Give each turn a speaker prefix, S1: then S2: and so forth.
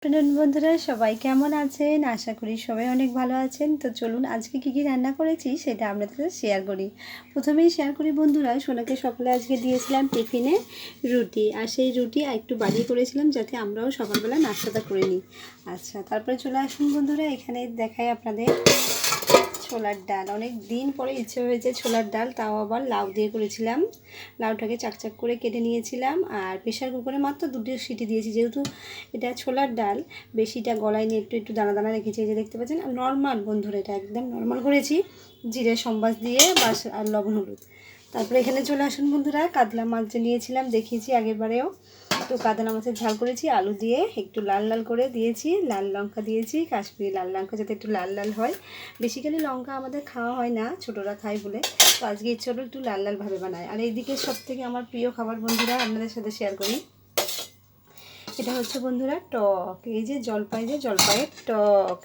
S1: Afternoon বন্ধুরা সবাই কেমন আছেন? আশা করি সবাই অনেক ভালো আছেন। তো চলুন আজকে কি রান্না করেছি সেটা আপনাদের সাথে শেয়ার করি। প্রথমেই শেয়ার করি বন্ধুরা, সোনাকে সকালে আজকে দিয়েছিলাম টিফিনে রুটি, আর সেই রুটি একটু বাড়ি করেছিলাম যাতে আমরাও সকালবেলা নাস্তাটা করে নিই। আচ্ছা, তারপরে চলে আসুন বন্ধুরা, এখানে দেখাই আপনাদের ছোলার ডাল। অনেক দিন পরে ইচ্ছে হয়েছে ছোলার ডাল, তাও আবার লাউ দিয়ে করেছিলাম। লাউটাকে চাকচাক করে কেটে নিয়েছিলাম আর প্রেশার কুকারে মাত্র 2টি সিটি দিয়েছি, যেহেতু এটা ছোলার ডাল বেশিটা গলায় নিয়ে একটু একটু দানা দানা রেখেছি। এই যে দেখতে পাচ্ছেন, আর নর্মাল বন্ধুরা, এটা একদম নর্মাল করেছি, জিরে সম্বাস দিয়ে বাস আর লবণ হলুদ। তারপরে এখানে চলে আসুন বন্ধুরা, কাতলা মাছ যে নিয়েছিলাম দেখিয়েছি আগেরবারেও, তো কাতলা মাছের ঝাল করেছি আলু দিয়ে, একটু লাল লাল করে দিয়েছি, লাল লঙ্কা দিয়েছি, কাশ্মীরি লাল লঙ্কা যাতে একটু লাল লাল হয়। বেসিক্যালি লঙ্কা আমাদের খাওয়া হয় না, ছোটরা খায় বলে, তো আজকে ইচ্ছে হলো একটু লাল লালভাবে বানায়। আর এইদিকে সবথেকে আমার প্রিয় খাবার বন্ধুরা আপনাদের সাথে শেয়ার করি, এটা হচ্ছে বন্ধুরা টক। এই যে জলপাইয়ের টক,